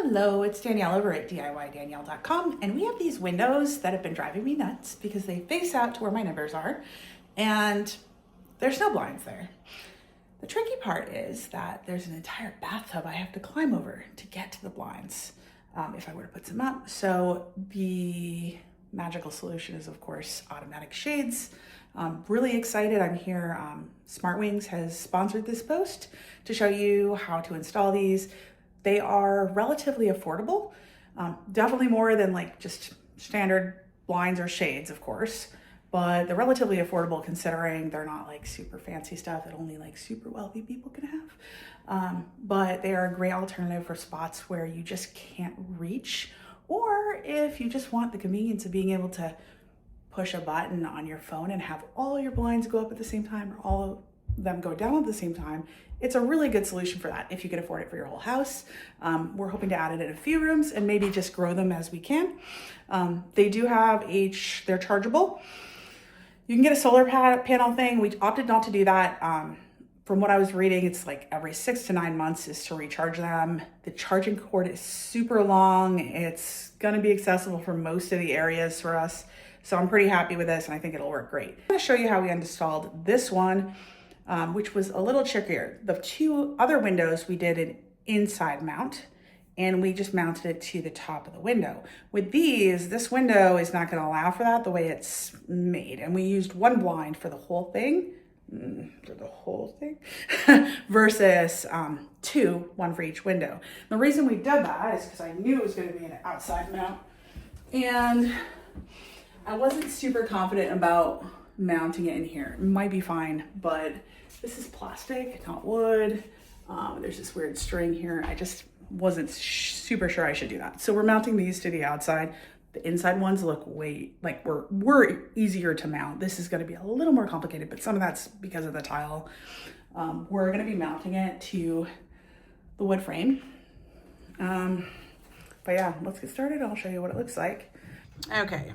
Hello, it's Danielle over at DIYDanielle.com, and we have these windows that have been driving me nuts because they face out to where my neighbors are, and there's no blinds there. The tricky part is that there's an entire bathtub I have to climb over to get to the blinds if I were to put some up. So the magical solution is, of course, automatic shades. Really excited. I'm here. SmartWings has sponsored this post to show you how to install these. They are relatively affordable, definitely more than like just standard blinds or shades, of course, but they're relatively affordable considering they're not like super fancy stuff that only like super wealthy people can have. But they are a great alternative for spots where you just can't reach, or if you just want the convenience of being able to push a button on your phone and have all your blinds go up at the same time or all of them go down at the same time. It's a really good solution for that if you can afford it for your whole house. We're hoping to add it in a few rooms and maybe just grow them as we can. They do have they're chargeable. You can get a solar panel thing. We opted not to do that. From what I was reading, it's like every 6 to 9 months is to recharge them. The charging cord is super long. It's gonna be accessible for most of the areas for us. So I'm pretty happy with this and I think it'll work great. I'm gonna show you how we installed this one, which was a little trickier. The two other windows, we did an inside mount and we just mounted it to the top of the window. With these, this window is not gonna allow for that the way it's made. And we used one blind for the whole thing, versus two, one for each window. The reason we did that is because I knew it was gonna be an outside mount and I wasn't super confident about mounting it in here. It might be fine, but this is plastic, not wood. There's this weird string here. I just wasn't super sure I should do that. So we're mounting these to the outside. The inside ones look were easier to mount. This is gonna be a little more complicated, but some of that's because of the tile. We're gonna be mounting it to the wood frame. But yeah, let's get started. I'll show you what it looks like. Okay.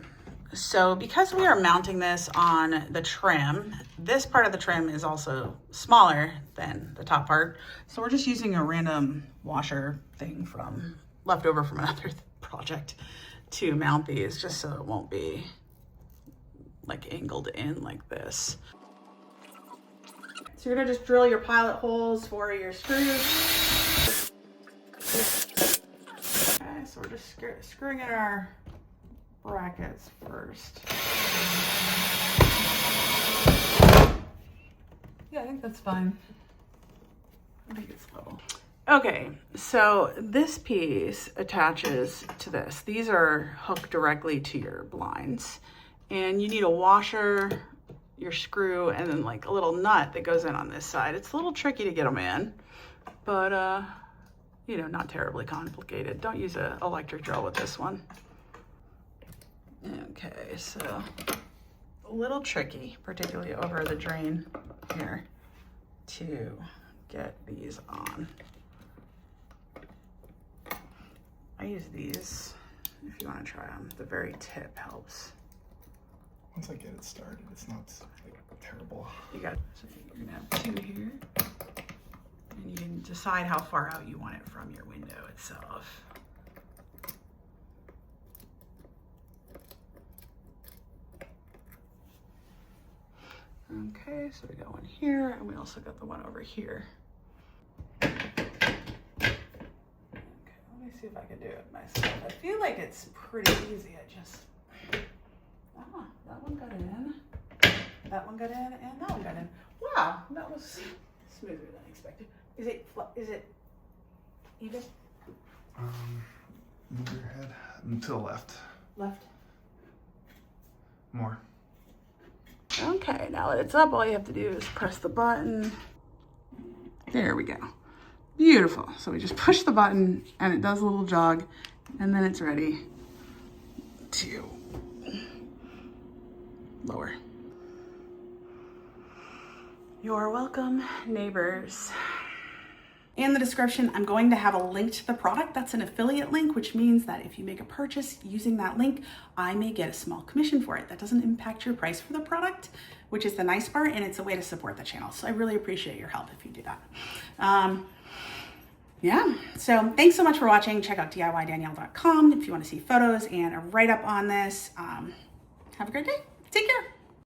So because we are mounting this on the trim, this part of the trim is also smaller than the top part. So we're just using a random washer thing left over from another project to mount these, just so it won't be like angled in like this. So you're gonna just drill your pilot holes for your screws. Okay, so we're just screwing in our brackets first. Yeah, I think that's fine. I think it's level. Okay, so this piece attaches to this. These are hooked directly to your blinds. And you need a washer, your screw, and then like a little nut that goes in on this side. It's a little tricky to get them in, but you know, not terribly complicated. Don't use an electric drill with this one. Okay, so a little tricky, particularly over the drain here, to get these on. I use these if you want to try them. The very tip helps. Once I get it started, it's not like terrible. You got it. So you're gonna have two here, and you can decide how far out you want it from your window itself. Okay, so we got one here, and we also got the one over here. Okay, let me see if I can do it myself. I feel like it's pretty easy. That one got in, that one got in, and that one got in. Wow, that was smoother than expected. Is it even? Move your head to the left. Left. More. Okay, now that it's up, all you have to do is press the button. There we go. Beautiful. So we just push the button and it does a little jog and then it's ready to lower. You're welcome, neighbors. In the description, I'm going to have a link to the product. That's an affiliate link, which means that if you make a purchase using that link, I may get a small commission for it. That doesn't impact your price for the product, which is the nice part, and it's a way to support the channel. So I really appreciate your help if you do that. Yeah, so thanks so much for watching. Check out DIYDanielle.com if you want to see photos and a write-up on this. Have a great day. Take care.